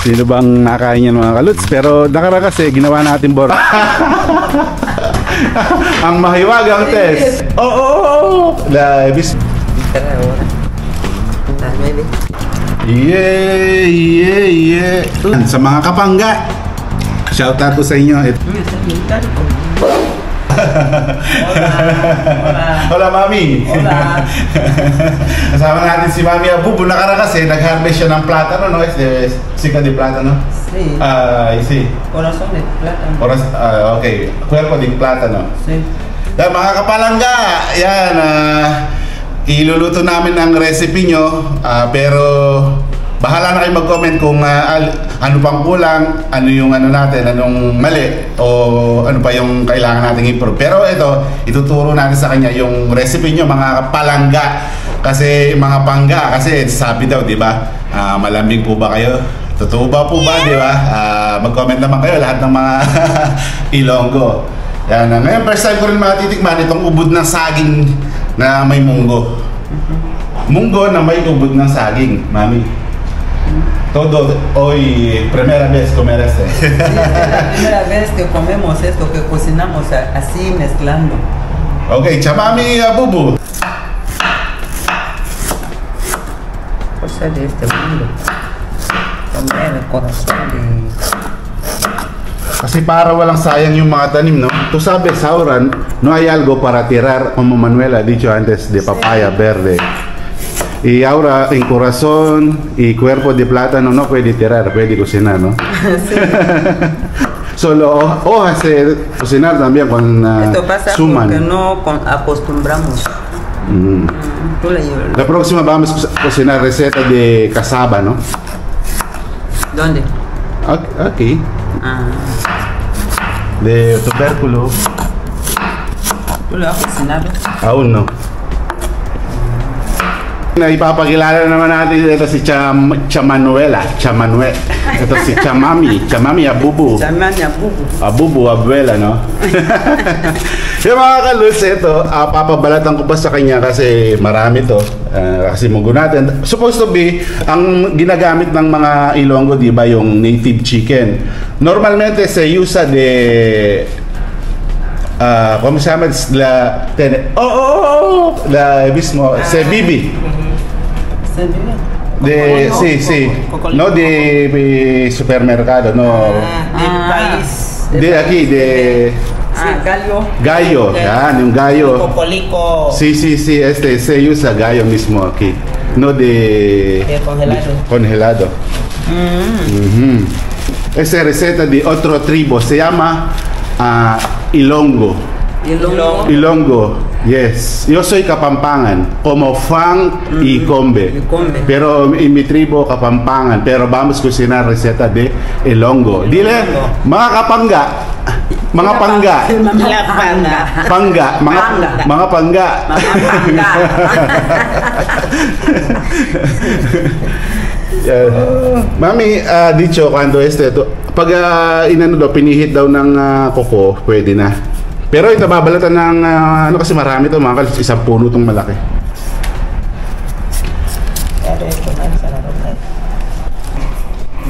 Sino bang nakain yan mga kaluts? Pero nakaraan kasi ginawa natin bor. Ang mahiwagang test. Oo. Labis. Yeah. Sa mga kapangga, shout out sa inyo. Hola mami. Hola. Kasama natin si Mami Abubu. Nakaraan kasi nag-harvest siya ng plátano, no? Sika de plátano. Sí. Sí. Corazón de plátano. Okay. Cuerpo de plátano. Sí. Yan, mga kapalangga, yan, iluluto namin ang recipe nyo, pero bahala na kayo mag-comment kung ano pang kulang, ano yung ano natin, anong mali, o ano pa yung kailangan natin i-improve. Pero ito, ituturo natin sa kanya yung recipe nyo, mga kapalangga. Kasi mga pangga, kasi sabi daw, di ba, malambing po ba kayo? Totoo ba po ba, di ba? Mag-comment naman kayo, lahat ng mga Ilonggo. Yan, ngayon first time ko rin matitikman itong ubod ng saging na may munggo. Munggo na may ubod ng saging, mami. Todo hoy, primera vez comer este. Sí, es la primera vez que comemos esto, que cocinamos así mezclando. Okay, chamami Abubu. Cosa de este mundo. Comer el corazón de... Kasi para walang sayang yung mga tanim, no? Tú sabes, Sauran, no hay algo para tirar, como Manuel ha dicho antes, de papaya verde. Y ahora en corazón y cuerpo de plátano no puede tirar, puede cocinar, ¿no? Sí. Solo hojas de cocinar también con Esto pasa suman. porque no acostumbramos. La próxima vamos a cocinar receta de cassava, ¿no? ¿Dónde? Aquí. De tubérculo. ¿Tú lo has cocinado? Aún no. Ipapakilala naman natin ito si Chamanuela. Ito si Chamami Abubu. Chamami Abubu. Abubu, abuela, no? Yung mga kaluts, ito, papabalatan ko pa sa kanya kasi marami to. Kasi munggo natin. Supposed to be, ang ginagamit ng mga Ilonggo, di ba, yung native chicken. Normalmente se usa de... ¿cómo se llama? La mismo, ceviche. Sí. No de supermercado, no. Del país. De aquí, de... Gallo. Yan, yung gallo. Cocolico. Sí, se usa gallo mismo aquí. No de... Congelado. Esa receta de otro tribu, se llama Ilonggo. Ilonggo, yes. Yo soy Kapampangan, como Fang y Combe. Pero en mi tribu Kapampangan, pero vamos a cocinar receta de Ilonggo. Dile, mga kapangga. Mga pangga. Pangga. Mga pangga. Mami, dicho cuando pag inano daw, pinihit daw ng koko, pwede na. Pero ito babalatan ng ano kasi marami to mga kalis, isang puno tong malaki.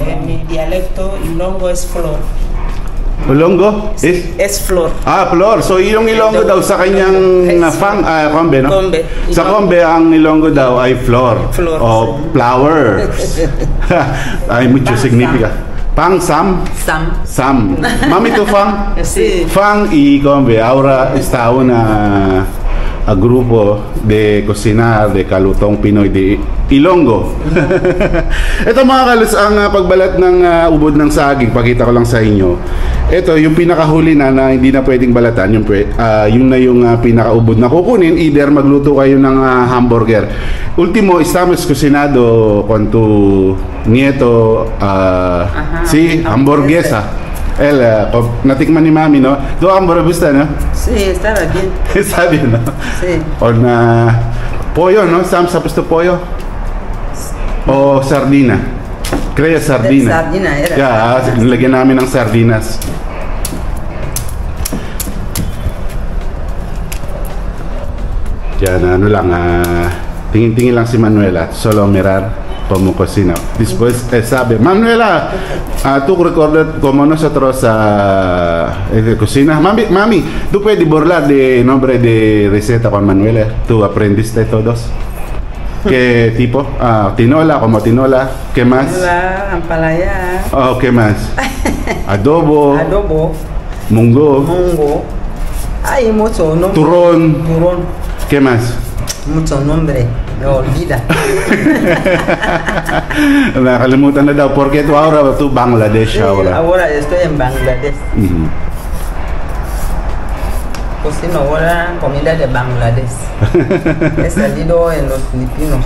En mi dialecto, Ilonggo es flor. Ilonggo? Es flor. Flor. So yung Ilonggo daw sa kanyang Combe, no? Combe. Sa Combe, ang Ilonggo daw ay flor. O flower. Ay, mucho significa. Pang Sam. Mami to Fang. Sí. Fang y Combe. Ahora está una grupo de cocinar de kalutong Pinoy de Ilonggo. Ito mga kalos, ang pagbalat ng ubod ng saging, pakita ko lang sa inyo. Ito yung pinakahuli na hindi na pwedeng balatan, yun na yung pinakaubod na kukunin. Either magluto kayo ng hamburger. Último, estamos cocinado con tu nieto, sí, hamburguesa. Natikman ni Mami, no? ¿Tu hamburger gusta, no? Sí, estaba bien. Está bien, no? Sí. Con pollo, ¿no? ¿Sam, sabes tu pollo? O sardina. Creo sardina. Sardina era. Ya, lagyan namin ng sardinas. Yan, ano lang, tingin-tingin lang si Manuela. Solo mirar. como cocina. Después sabe, Manuela, tú recuerdas como nosotros cocina. Mami, tú puedes burlar de nombre de receta con Manuela. Tú aprendiste todos. ¿Qué tipo? Tinola, como tinola. ¿Qué más? La ampalaya. Oh, ¿qué más? Adobo. Adobo. Mungo. Mungo. Hay mucho nombre. Turrón. Turrón. ¿Qué más? Mucho nombre. Me olvida. Nakalimutan na daw. Porque tú ahora tú Bangladesh Sí, ahora. ahora estoy en Bangladesh. Cocino ahora comida de Bangladesh. He salido en los Filipinos.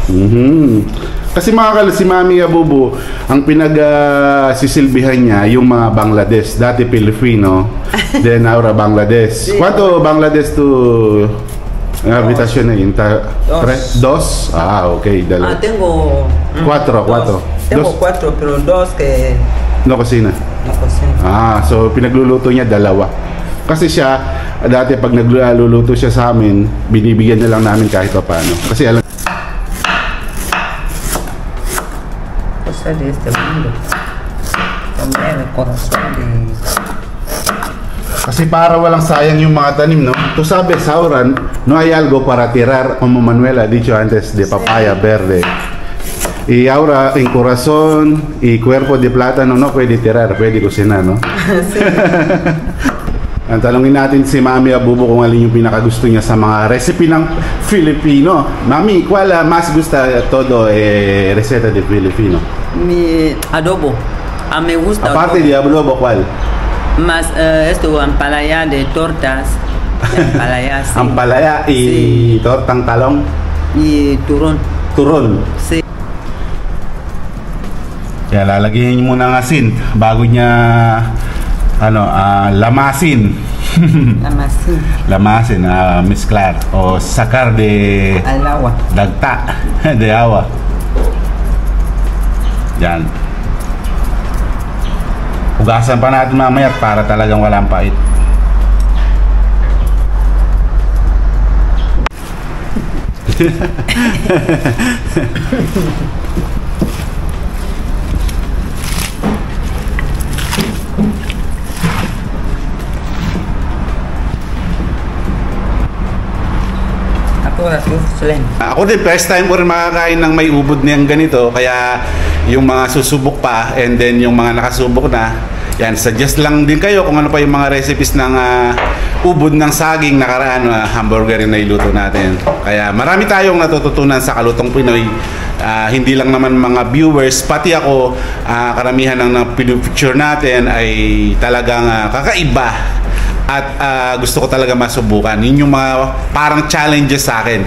Kasi si Mami Abubu, ang sisilbihan niya yung mga Bangladesh, dati Pilipino, then ahora Bangladesh. Sí. ¿Cuánto Bangladesh tu habitación ahí? ¿Dos? Ah, ok. Dalawa. Tengo Cuatro. Tengo Dos. cuatro, pero dos que No cocina. no cocino. So pinagluluto niya dalawa. Kasi siya, dati pag nagluluto siya sa amin, binibigyan na lang namin kahit pa paano. Kasi alam Cosa de este mundo. También el corazón de... Kasi para walang sayang yung mga tanim, no? Tú sabes, Sauran, no hay algo para tirar, como Manuela ha dicho antes, de papaya verde. Y ahora, en corazón y cuerpo de plátano, no puede tirar, puede cocinar, no? Sí. Ang talongin natin si Mami Abubo kung alin yung pinakagusto niya sa mga recipe ng Filipino. Mami, ¿cuál más gusta todo receta de Filipino? Mi adobo. Me gusta Aparte de adobo, ¿cuál? más esto ampalaya de tortas. Ampalaya, sí. Ampalaya y Sí. tortang talong. Y turón. Turon. Sí. Kaya lalagyan niyo muna ng asin bago niya lamasin. Amasin. Lamasin, mezclar o sacar de Al agua. dagta de agua. Yan. Hugasan pa natin mamaya para talagang walang pait. Ako din, first time ko rin makakain ng may ubod niyang ganito. Kaya yung mga susubok pa and then yung mga nakasubok na, yan, suggest lang din kayo kung ano pa yung mga recipes ng ubod ng saging nakaraan hamburger yung nailuto natin. Kaya marami tayong natututunan sa Kalutong Pinoy. Hindi lang naman mga viewers, pati ako, karamihan ng picture natin ay talagang kakaiba. At gusto ko talaga masubukan. Yun yung mga parang challenges sa akin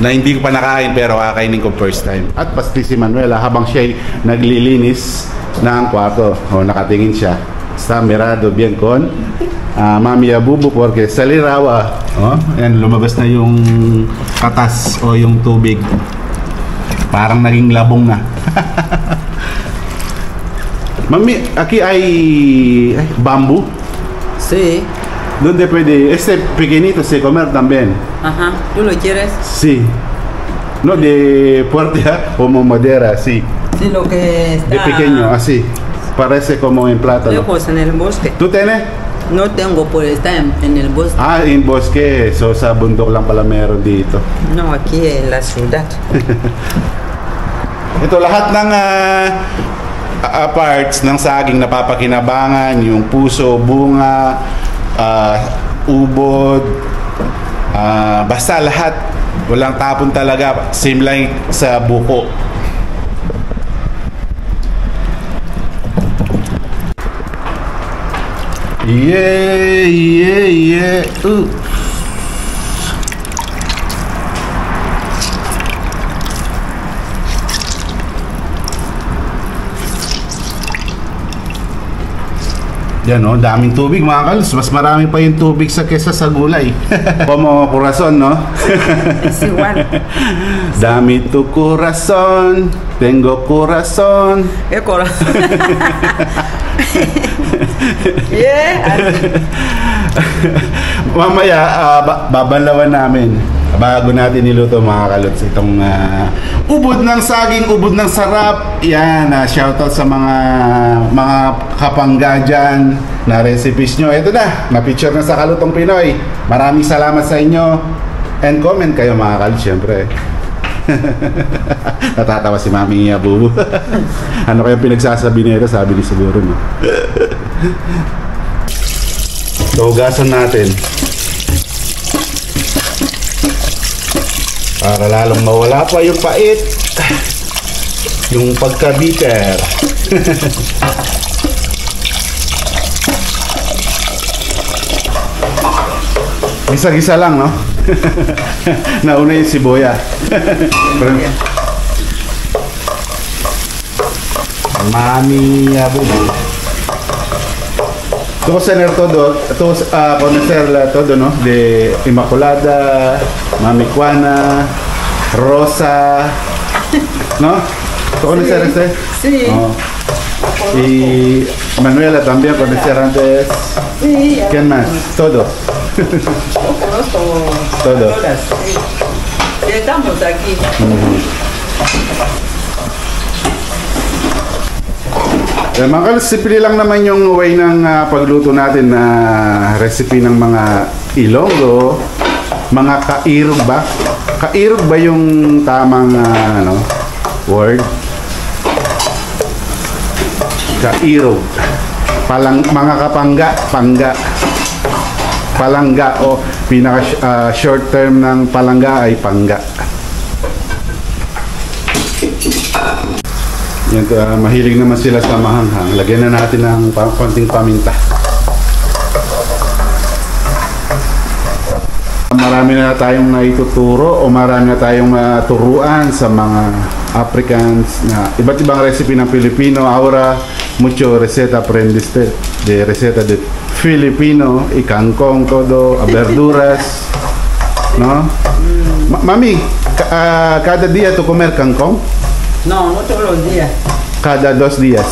na hindi ko pa nakain pero kakainin ko first time. At pasti si Manuela habang siya naglilinis ng kwarto. Nakatingin siya. Está mirado bien con Mami Abubo porque salirawa. Yan, lumabas na yung katas o yung tubig. Parang naging labong na. Mami, aquí hay bamboo. Sí. ¿Dónde puede? Este pequeñito se comer también. Ajá. ¿Tú lo quieres? Sí. No de fuerte, como madera, sí. Sí, lo que está... De pequeño, así. Parece como en plátano. Lejos en el bosque. ¿Tú tienes? No tengo, pues está en el bosque. En bosque. So sa bundok lang pala meron dito. No, aquí en la ciudad. Ito lahat ng parts ng saging napapakinabangan, yung puso, bunga, ubod, basta lahat, walang tapon talaga, same like sa buko. Yeah. Yan daming tubig mga kals. Mas marami pa yung tubig kesa sa gulay. Como corazon, no? Es igual. Dami tu corazon, tengo corazon. ¿Qué corazón? Yeah. Mamaya, babanlawan namin. Bago natin niluto mga kalots itong ubod ng saging, ubod ng sarap. Yan, shoutout sa mga kapangga dyan na recipes nyo. Ito na picture na sa Kalutong Pinoy. Maraming salamat sa inyo. And comment kayo mga kalots, syempre. Natatawa si Mami Bubu. Ano kaya pinagsasabi nito? Sabi ni siguro, no? So, hugasan natin para lalong mawala pa yung pait, yung pagka-bitter. Gisa-gisa lang, no? Nauna yung siboya. Mami Bubu. Ito conocer todo, conocer todo, ¿no? De Inmaculada, Mami Juana, Rosa, ¿no? ¿Conocer este? Sí. Oh. Y Manuela también conocer antes. Sí. ¿Quién más? Todos. Yo conozco Todo. todas, sí. Estamos aquí. Mga kalots, simple lang naman yung way ng pagluto natin na recipe ng mga Ilonggo, mga kairog ba? Kairog ba yung tamang word? Kairog. Mga kapangga, palangga o pinaka short term ng palangga ay pangga. Yan, mahilig naman sila sa mahanghang. Lagyan na natin ng konting paminta. Marami na tayong naituturo o marami na tayong maturuan sa mga Africans na iba't ibang recipe ng Pilipino. Ahora, mucho receta aprendiste de receta de Filipino, ikangkong, todo, verduras, no? Mami, cada día tu comer kangkong? No, no todos los días. Cada 2 días.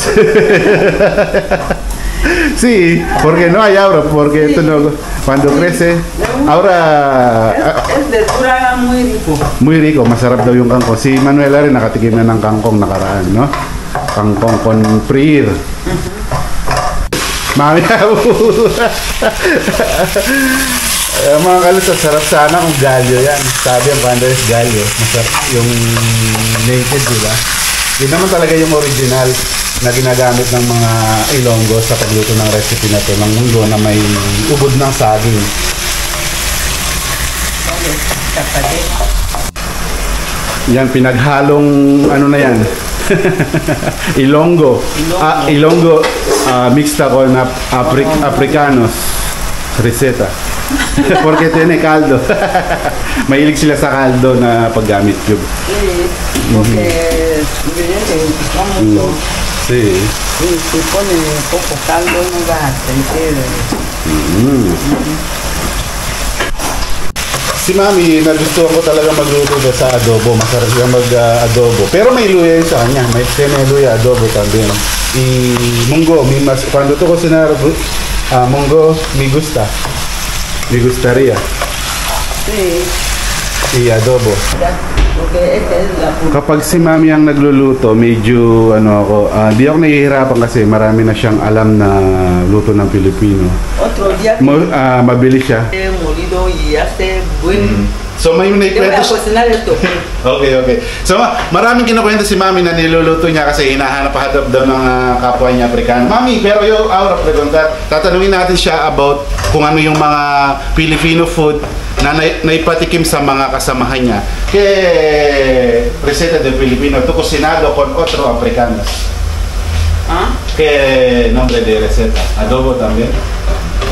Sí, porque no hay ahora, porque esto no, cuando crece, ahora Es verdura muy rico. muy rico, masarap daw yung kangkong. Si Manuela rin nakatikim na ng kangkong nakaraan, no? Kangkong con friir. Mami, mga kalos, sarap sana kung galyo yan. Sabi ang panda is galyo. Masarap yung naked, di ba? Yun naman talaga yung original na ginagamit ng mga Ilonggo sa pagluto ng recipe na to ng munggo na may ubod ng saging. Yan, pinaghalong ano na yan. Ilonggo. Ilonggo mixta con africanos. Receta. Porque tiene caldo. Mahilig sila sa caldo na paggamit cube. Sí, porque ingredientes mucho. Sí. Y si pone poco caldo no va a sentir. Si Mami, nagustuhan ko talaga magluto sa adobo. Masarap siya mag-adobo. Pero may luya yun sa kanya. May luya adobo también. Y munggo, cuando to cocinar munggo, me gusta. Me gustaría. Sí. Y adobo. Porque esta es la Kapag si Mami ang nagluluto, medyo di ako nahihirapan kasi marami na siyang alam na luto ng Pilipino. otro día Mabilis siya. molido y hace buen. So may Te voy a naikwento cocinar esto. Okay. So maraming kinukwento si Mami na niluluto niya kasi hinahanap daw ng kapwa niya Afrikano. Mami, pero yung out of preguntar, tatanungin natin siya about kung ano yung mga Filipino food na naipatikim sa mga kasamahan niya. Que receta de Filipino, tu cocinado con otro africanos. ¿Ah? ¿Qué nombre de receta? ¿Adobo también?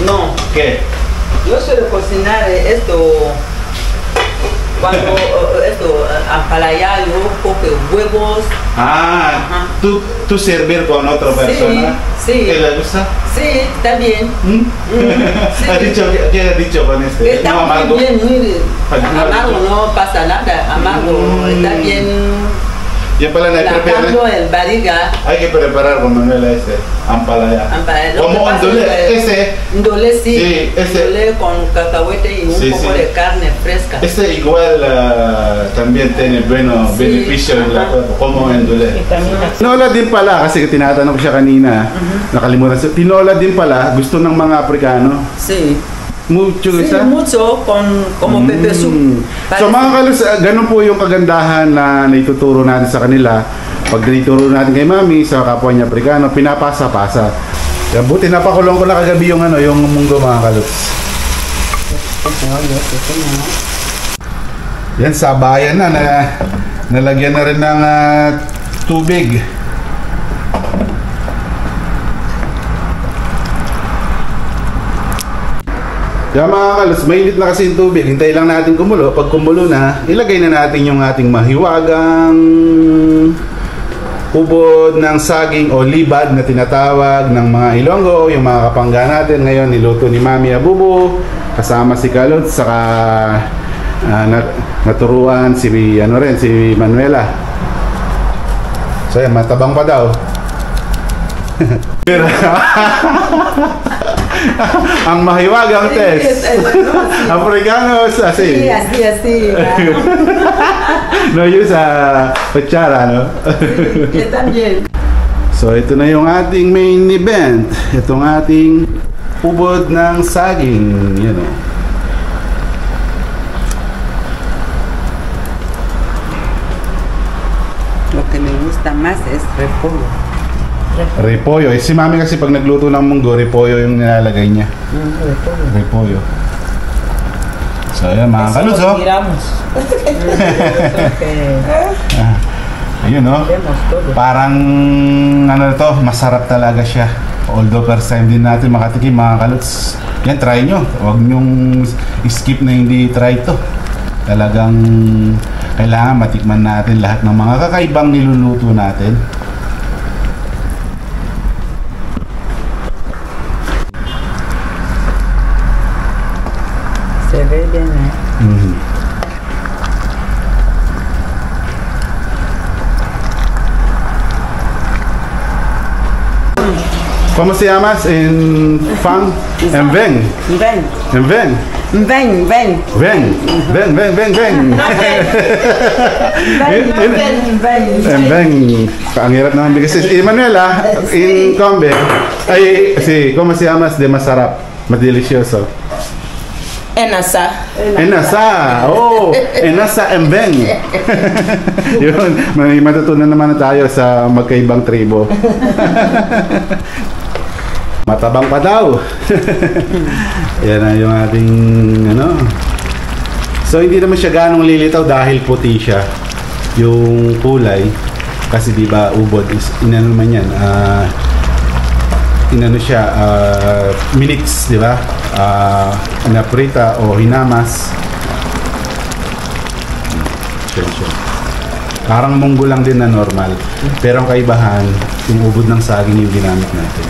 No, ¿Qué? yo suelo cocinar esto cuando ampalayayo, coque huevos. Ah, tú servir con otra persona. Sí. ¿Qué le gusta? Sí, está bien. Sí. ¿Qué ha dicho con este? Está No, muy amargo. bien, muy Amargo. amargo, no pasa nada, amargo, está bien. Yan pala na-prepare. Sacando el barriga. Hay que preparar con Manuela ampalaya. Como ondole. Ndole sí. Sí, ese. Ndole con cacahuete y un poco de carne fresca. Igual también tiene buenos beneficios en la cuerpo, como endole. Tinola din pala, kasi tinatanong ko siya kanina, nakalimutan siya. Tinola din pala, gusto ng mga Aprikano. Sí. Mucho Sí, mucho como pepe soup. So mga kalus, ganun po yung kagandahan na naituturo natin sa kanila. Pag naituro natin kay Mami sa kapwa niya Aprikano, pinapasa-pasa. Kaya buti napakulong ko na kagabi yung yung munggo mga kalus. Yan, sabayan na nalagyan na rin ng tubig. Kaya mga kalos, mainit na kasi yung tubig. Hintay lang natin kumulo. Pag kumulo na, ilagay na natin yung ating mahiwagang ubod ng saging o libad na tinatawag ng mga Ilonggo, yung mga kapangga natin. Ngayon, niluto ni Mami Abubo, kasama si Kalot, saka naturuan si Manuela. So yan, matabang pa daw. Ang mahiwagang test. Africanos, así. Así. No use kutsara, no? Yo también. So ito na yung ating main event. Itong ating ubod ng saging. Yan o. Lo que me gusta más es repollo. Repolyo. Si Mami kasi pag nagluto ng munggo, repolyo yung nilalagay niya. Repolyo. So ayan mga kalus, oh. Ayun, oh. Parang masarap talaga siya. Although first time din natin makatikim mga kalus. Yan, try nyo. Huwag nyong skip na hindi try to. Talagang kailangan matikman natin lahat ng mga kakaibang niluluto natin. Se ve bien, ¿eh? ¿Cómo se llamas en fan? En ven. Ven. En ven. Ven. Ven. Ven. En ven. Ang hirap naman kasi Manuela, in Combe, ¿cómo se llamas de masarap? Más delicioso. Enasa. Enasa en ven. Yun, may matutunan naman tayo sa magkaibang tribo. Matabang pa daw. Yan na yung ating So hindi naman siya ganong lilitaw dahil puti siya yung kulay. Kasi di ba ubod is inano man yan. Minix, di ba? Inaprita o hinamas. Parang munggo lang din na normal. Pero ang kaibahan, yung ubod ng saging yung ginamit natin.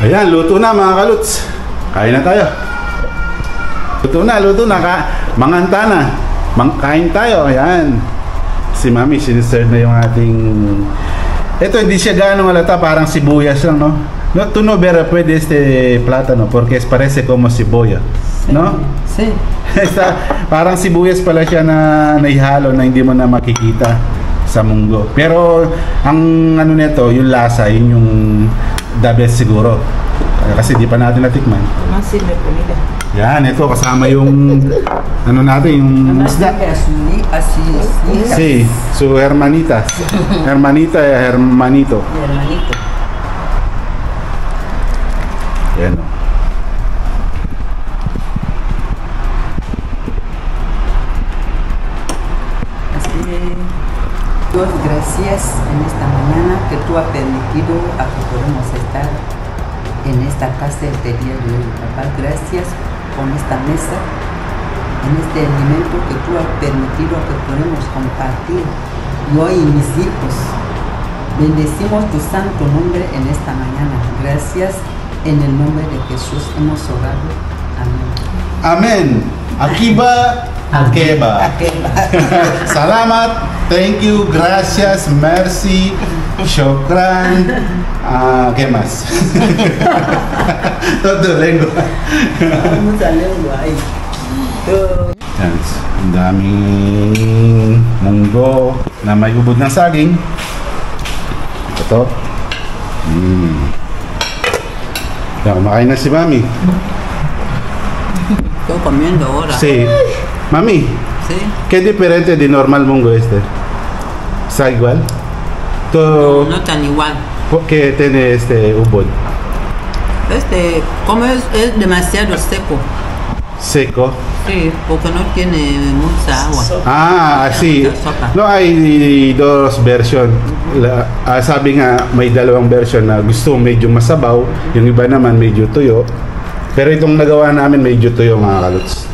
Ayan, luto na mga kaluts. Kain na tayo. Luto na. Manganta na. Kain tayo. Ayan. Si Mami, siniserve na yung ating... Ito, hindi siya ganong halata. Parang sibuyas lang, no? No, tú no verás pues de este plátano porque parece como cebolla, no? Sí. Parang sibuyas pala siya na naihalo na hindi mo na makikita sa munggo. Pero ang nito, yung lasa, yun yung the best siguro. Kasi di pa natin natikman. Yan, ito kasama yung natin, yung isda. Sí, su hermanita. Hermanita y hermanito. Yan. Así, Dios, gracias en esta mañana que tú has permitido a que podamos estar en esta casa el día de hoy. Papá, gracias con esta mesa, en este alimento que tú has permitido que podamos compartir. Yo y mis hijos bendecimos tu santo nombre en esta mañana. Gracias. En el nombre de Jesús hemos orado. Amen. Amen. Akiba, akeba. Akeba. Salamat, thank you, gracias, merci, syukran, ¿qué más? Todo lengua. Vamos sa lengua ay. Yan, ang daming munggo na may ubod ng saging. Ito. Yan, kumakain na si Mami. Estoy comiendo ahora. Sí. Mami, Sí. ¿qué diferente de normal mungo este? ¿Está igual? No, Todo no tan igual. que tiene este ubod Como es demasiado seco. seco. Sí, porque no tiene mucha agua. Ah, así. La sopa. No, hay dos version. Sabi nga, may dalawang version na gusto medyo masabaw, yung iba naman medyo tuyo. Pero itong nagawa namin medyo tuyo, mga kalots.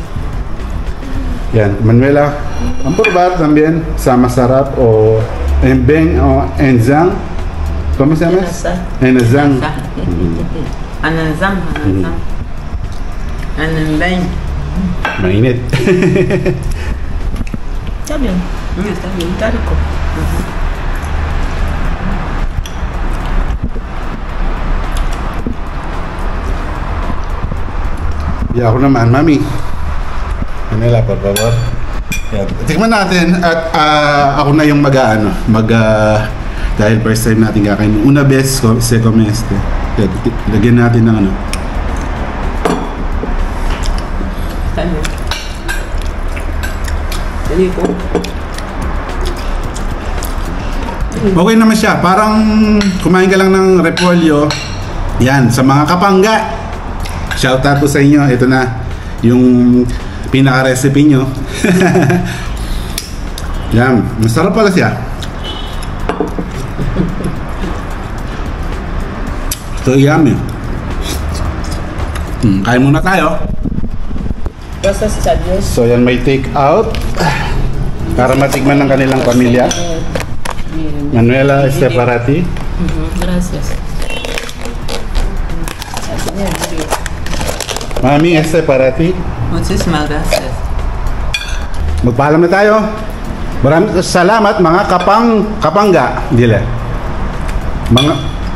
Yan, Manuela, ang probar también sa masarap o embeng o enzang. ¿Cómo se llama? Enzang. Ananzang. Ananzang. Mainit. Está bien, Está bien. está rico. Yeah, ako naman, Mami. Manila, por favor. Yan. Tikman natin at ako na yung dahil first time natin kakain. Una vez se come este. Yan, lagyan natin ng ano. Está bien. Rico. Okay naman siya. Parang kumain ka lang ng repolyo. Yan, sa mga kapangga. Shout out po sa inyo. Ito na yung pinaka-recipe nyo. Yan, masarap pala siya. Ito yummy. Kain muna tayo. Gracias a Dios. So yan may take out para matikman ng kanilang pamilya. Manuela Esteparati. Gracias. Mami Esteparati. Muchísimas gracias. Magpaalam na tayo. Maraming salamat mga kapangga. Dile.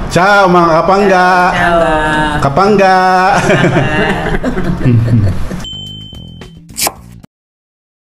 Ciao mga kapangga. Ciao. Kapangga.